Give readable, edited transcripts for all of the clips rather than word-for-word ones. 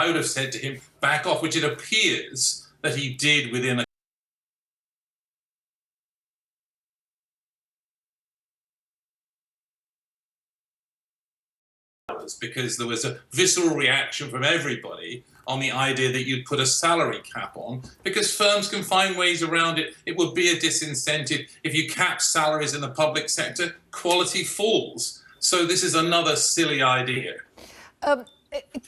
I would have said to him, back off, which it appears that he did within a because there was a visceral reaction from everybody on the idea that you'd put a salary cap on, because firms can find ways around it. It would be a disincentive. If you cap salaries in the public sector, quality falls. So this is another silly idea.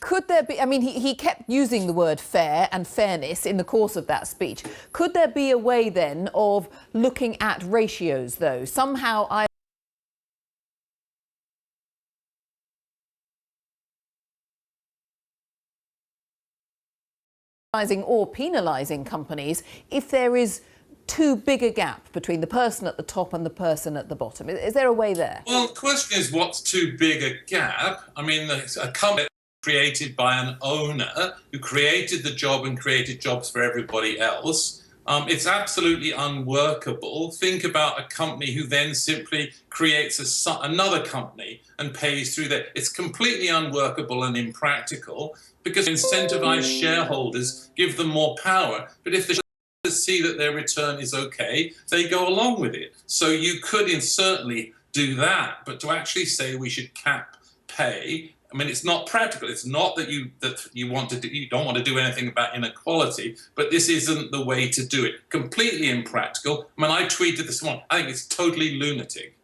Could there be, I mean, he kept using the word fair and fairness in the course of that speech. Could there be a way then of looking at ratios, though? Somehow or penalising companies if there is too big a gap between the person at the top and the person at the bottom? Is there a way there? Well, the question is, what's too big a gap? I mean, a company created by an owner who created the job and created jobs for everybody else, it's absolutely unworkable. Think about a company who then simply creates another company and pays through that. It's completely unworkable and impractical, because incentivize shareholders, give them more power. But if the shareholders see that their return is okay, they go along with it. So you could certainly do that, but to actually say we should cap pay, I mean, it's not practical. It's not that you don't want to do anything about inequality, but this isn't the way to do it. Completely impractical. I mean, I tweeted this morning, I think it's totally lunatic.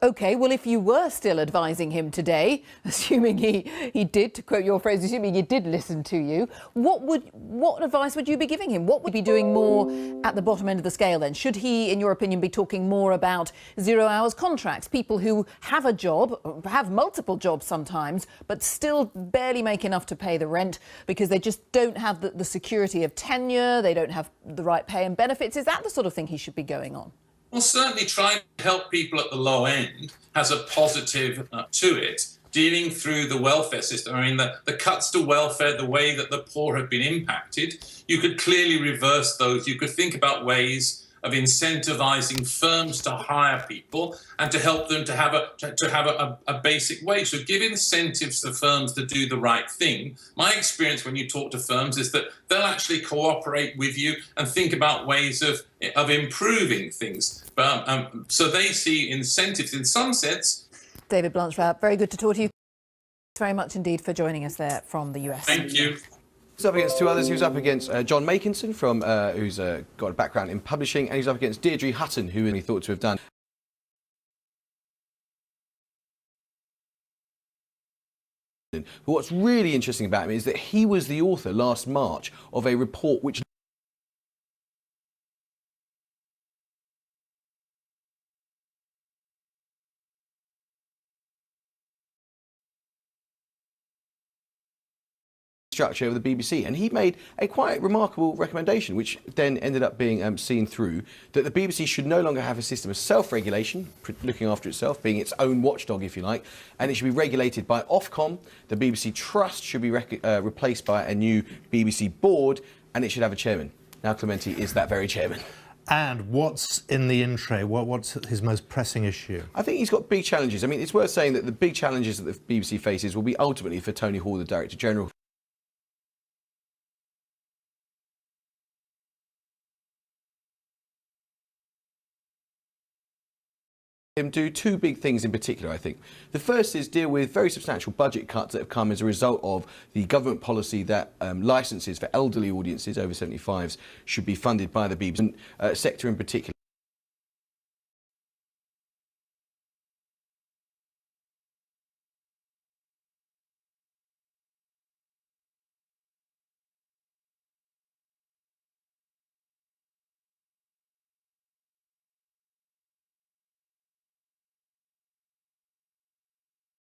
OK, well, if you were still advising him today, assuming he did, to quote your phrase, assuming he did listen to you, what advice would you be giving him? What would he be doing more at the bottom end of the scale then? Should he, in your opinion, be talking more about 0 hours contracts, people who have a job, have multiple jobs sometimes, but still barely make enough to pay the rent because they just don't have the security of tenure, they don't have the right pay and benefits? Is that the sort of thing he should be going on? Well, certainly trying to help people at the low end has a positive to it, dealing through the welfare system. I mean, the cuts to welfare, the way that the poor have been impacted, you could clearly reverse those. You could think about ways of incentivizing firms to hire people and to help them to have a basic wage. So give incentives to firms to do the right thing. My experience when you talk to firms is that they'll actually cooperate with you and think about ways of improving things. So they see incentives in some sense. David Blanchflower, very good to talk to you. Thanks very much indeed for joining us there from the US. Thank you. He's up against two others. He was up against John Makinson, who's got a background in publishing, and he's up against Deirdre Hutton, who he thought to have done. But what's really interesting about him is that he was the author last March of a report which structure of the BBC, and he made a quite remarkable recommendation, which then ended up being seen through, that the BBC should no longer have a system of self-regulation, looking after itself, being its own watchdog, if you like, and it should be regulated by Ofcom. The BBC Trust should be replaced by a new BBC board, and it should have a chairman. Now Clementi is that very chairman. And what's in the in tray? What's his most pressing issue? I think he's got big challenges. I mean, it's worth saying that the big challenges that the BBC faces will be ultimately for Tony Hall, the Director General. Him do two big things in particular, I think. The first is deal with very substantial budget cuts that have come as a result of the government policy that licences for elderly audiences over 75s should be funded by the BBC sector in particular.